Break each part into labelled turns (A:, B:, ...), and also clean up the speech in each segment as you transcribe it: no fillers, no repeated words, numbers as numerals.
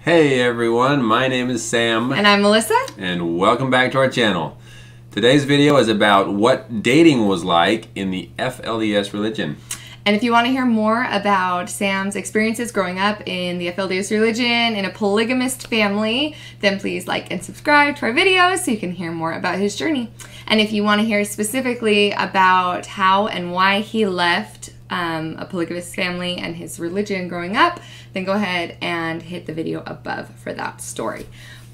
A: Hey everyone, my name is Sam.
B: And I'm Melissa.
A: And welcome back to our channel. Today's video is about what dating was like in the FLDS religion.
B: And if you want to hear more about Sam's experiences growing up in the FLDS religion in a polygamist family, then please like and subscribe to our videos so you can hear more about his journey. And if you want to hear specifically about how and why he left a polygamous family and his religion growing up, then go ahead and hit the video above for that story.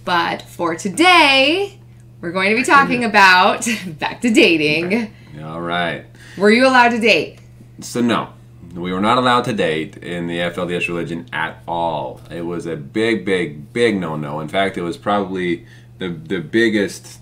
B: But for today, we're going to be talking about back to dating.
A: Okay. All right.
B: Were you allowed to date?
A: So no, we were not allowed to date in the FLDS religion at all. It was a big no-no. In fact, it was probably the biggest,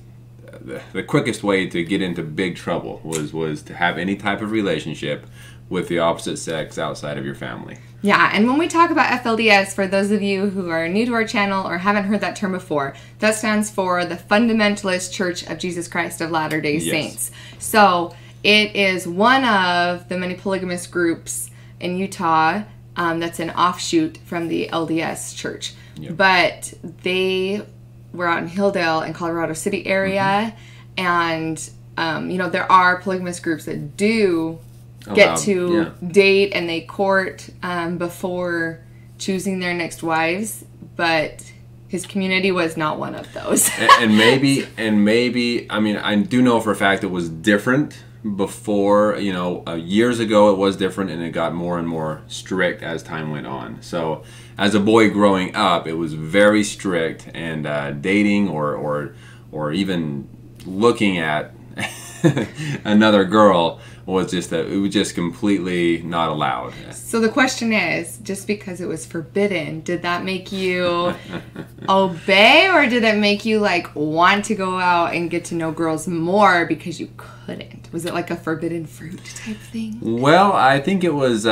A: the quickest way to get into big trouble was to have any type of relationship with the opposite sex outside of your family.
B: Yeah, and when we talk about FLDS, for those of you who are new to our channel or haven't heard that term before, that stands for the Fundamentalist Church of Jesus Christ of Latter-day Saints. So it is one of the many polygamous groups in Utah that's an offshoot from the LDS Church.
A: Yep.
B: But they were out in Hilldale and Colorado City area, and you know, there are polygamous groups that do get to date and they court before choosing their next wives, but his community was not one of those.
A: and maybe, I mean, I do know for a fact it was different before, you know, years ago it was different, and it got more and more strict as time went on. So as a boy growing up, it was very strict, and dating or even looking at another girl was just completely not allowed.
B: So the question is, just because it was forbidden, did that make you obey, or did it make you like want to go out and get to know girls more because you couldn't? Was it like a forbidden fruit type thing?
A: Well, I think it was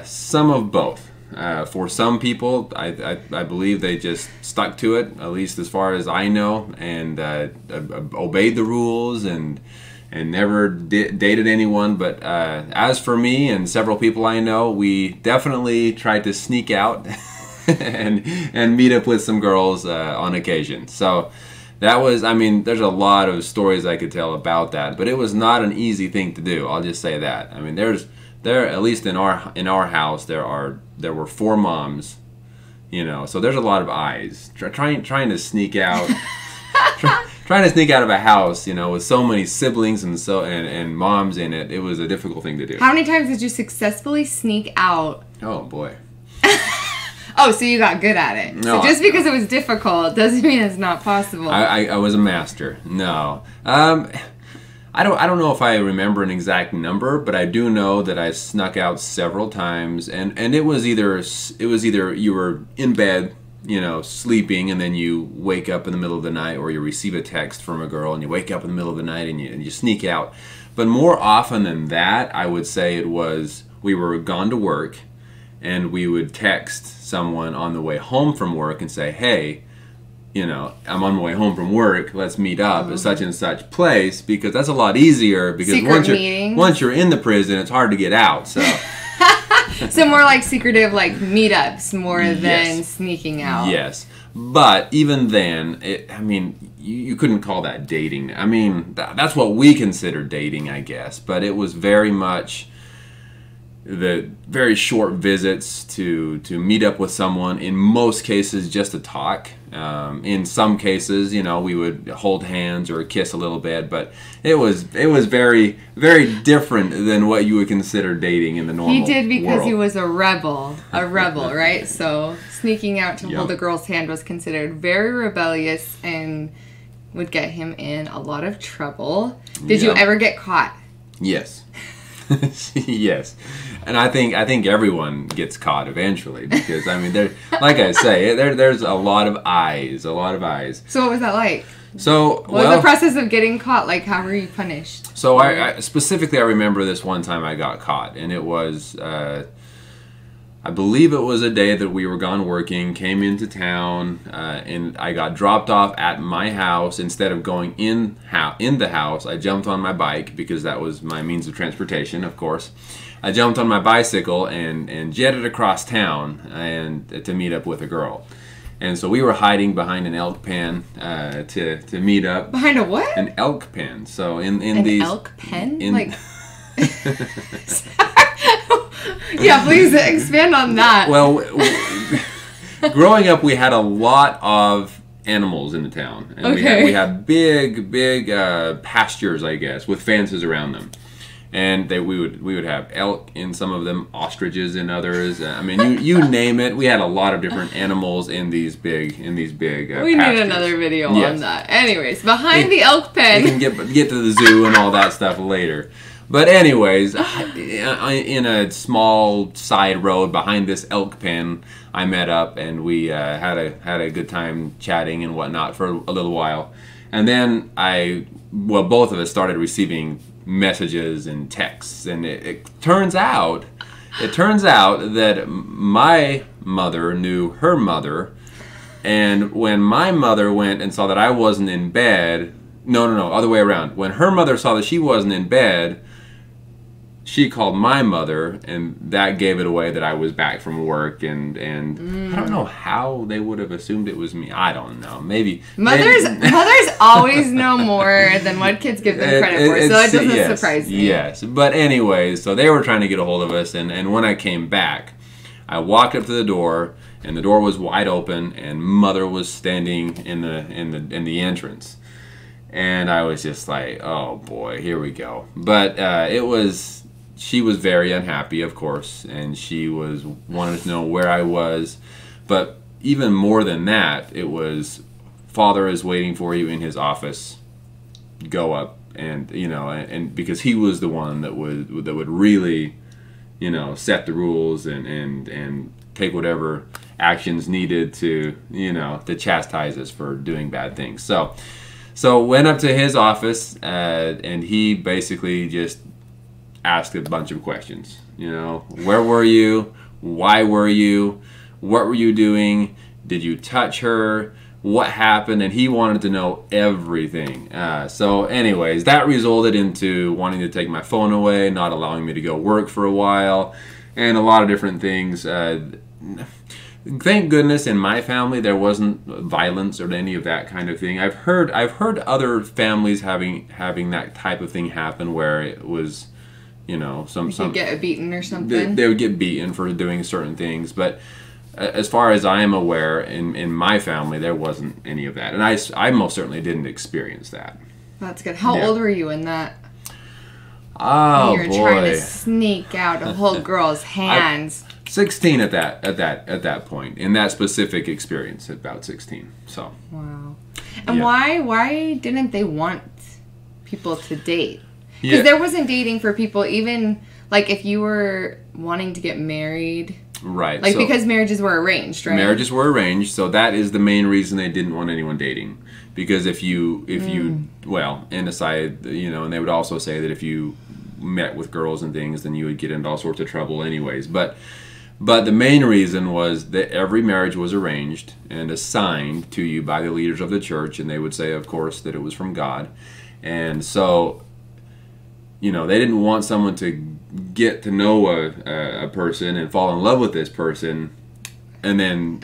A: some of both. For some people, I believe they just stuck to it, at least as far as I know, and obeyed the rules and never dated anyone. But as for me and several people I know, we definitely tried to sneak out and meet up with some girls on occasion. So that was, I mean, there's a lot of stories I could tell about that, but it was not an easy thing to do. I'll just say that. I mean, there at least in our house there were 4 moms, you know, so there's a lot of eyes trying to sneak out. Trying to sneak out of a house, you know, with so many siblings and moms in it, it was a difficult thing to do.
B: How many times did you successfully sneak out?
A: Oh boy.
B: Oh, so you got good at it.
A: No,
B: so just because it was difficult doesn't mean it's not possible.
A: I was a master. No. I don't know if I remember an exact number, but I do know that I snuck out several times, and it was either you were in bed, you know, sleeping, and then you wake up in the middle of the night, or you receive a text from a girl and you wake up in the middle of the night and you sneak out. But more often than that, I would say it was we were gone to work and we would text someone on the way home from work and say, hey, you know, I'm on my way home from work, let's meet up at such and such place, because that's a lot easier, because once you're in the prison, it's hard to get out. So
B: so more like secretive, like meetups more than sneaking out.
A: Yes. But even then, I mean, you couldn't call that dating. I mean, that's what we consider dating, I guess. But it was very much the very short visits to meet up with someone, in most cases just to talk. In some cases, you know, we would hold hands or kiss a little bit, but it was very different than what you would consider dating in the normal world.
B: He did because he was a rebel, right? So sneaking out to hold a girl's hand was considered very rebellious and would get him in a lot of trouble. Did you ever get caught?
A: Yes. Yes, and I think everyone gets caught eventually, because I mean, like I say, there's a lot of eyes. So
B: what was that like?
A: So
B: what was the process of getting caught? Like, how were you punished?
A: So I specifically, I remember this one time I got caught, and it was I believe it was a day that we were gone working, came into town, and I got dropped off at my house. Instead of going in the house, I jumped on my bike, because that was my means of transportation, of course. I jumped on my bicycle and jetted across town and to meet up with a girl. And so we were hiding behind an elk pen to meet up.
B: Behind a what?
A: An elk pen. So in
B: An
A: these
B: elk pen? Like yeah, please expand on that.
A: Well, growing up, we had a lot of animals in the town. And we had big pastures, I guess, with fences around them. And we would have elk in some of them, ostriches in others. I mean, you name it. We had a lot of different animals in these big we
B: pastures. Need another video on that. Anyways, behind the elk pen.
A: We can get to the zoo and all that stuff later. But anyways, in a small side road behind this elk pen, I met up and we had a good time chatting and whatnot for a little while. And then both of us started receiving messages and texts, and it turns out that my mother knew her mother, and when my mother went and saw that I wasn't in bed, no, other way around. When her mother saw that she wasn't in bed, she called my mother, and that gave it away that I was back from work, and I don't know how they would have assumed it was me. I don't know. Maybe
B: mothers always know more than what kids give them credit for, so it doesn't surprise me.
A: Yes, but anyways, so they were trying to get a hold of us, and when I came back, I walked up to the door, and the door was wide open, and Mother was standing in the entrance, and I was just like, oh boy, here we go. But she was very unhappy, of course, and she wanted to know where I was. But even more than that, it was, Father is waiting for you in his office. Go up, and and because he was the one that would really, set the rules and take whatever actions needed to chastise us for doing bad things. So went up to his office, and he basically just asked a bunch of questions. Where were you? Why were you? What were you doing? Did you touch her? What happened? And he wanted to know everything. So anyways, that resulted into wanting to take my phone away, not allowing me to go work for a while, and a lot of different things. Thank goodness in my family there wasn't violence or any of that kind of thing. I've heard other families having that type of thing happen where it was, some
B: get beaten or something.
A: They would get beaten for doing certain things, but as far as I am aware, in my family there wasn't any of that, and I most certainly didn't experience that.
B: That's good. How old were you in that?
A: Oh,
B: you were trying to sneak out a whole girl's hands.
A: 16 at that point, in that specific experience, about 16. So.
B: Wow. And why didn't they want people to date? Because there wasn't dating for people, even like if you were wanting to get married.
A: Right.
B: Like, because marriages were arranged, right?
A: Marriages were arranged, so that is the main reason they didn't want anyone dating. Because if you and aside, and they would also say that if you met with girls and things, then you would get into all sorts of trouble anyways. But the main reason was that every marriage was arranged and assigned to you by the leaders of the church, and they would say, of course, that it was from God. And so, they didn't want someone to get to know a person and fall in love with this person and then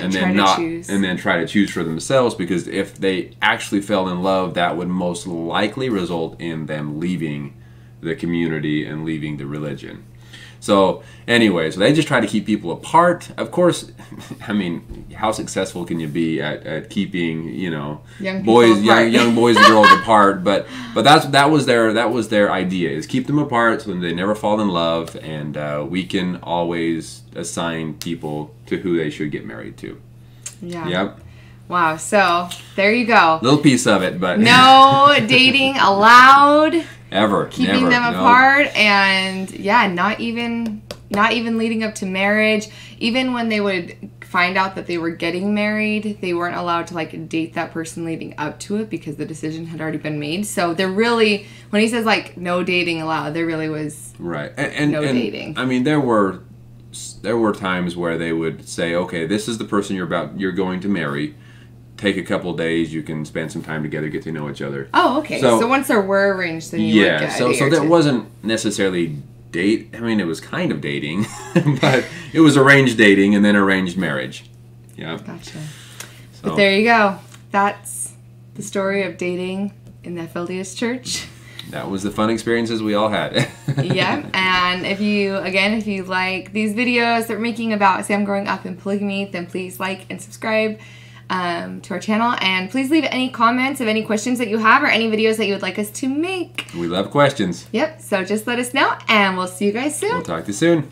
A: try to choose for themselves, because if they actually fell in love, that would most likely result in them leaving the community and leaving the religion. So anyway, they just try to keep people apart. Of course, I mean, how successful can you be at keeping young boys and girls apart? But that was their idea, is keep them apart so they never fall in love, and we can always assign people to who they should get married to.
B: Yeah.
A: Yep.
B: Wow. So there you go.
A: Little piece of it, but
B: no dating allowed.
A: Ever.
B: Keeping them apart, and not even leading up to marriage. Even when they would find out that they were getting married, they weren't allowed to date that person leading up to it, because the decision had already been made. So there really, when he says no dating allowed, there really was no dating. I
A: mean, there were times where they would say, okay, this is the person you're going to marry. Take a couple days, you can spend some time together, get to know each other.
B: Oh, okay. So once there were arranged, then you would get
A: so that wasn't necessarily date. I mean, it was kind of dating, but it was arranged dating and then arranged marriage. Yeah.
B: Gotcha. But there you go. That's the story of dating in the FLDS church.
A: That was the fun experiences we all had.
B: Yeah, and if you like these videos that we're making about Sam growing up in polygamy, then please like and subscribe to our channel. And please leave any comments of any questions that you have or any videos that you would like us to make.
A: We love questions.
B: Yep, so just let us know, and we'll see you guys soon.
A: We'll talk to you soon.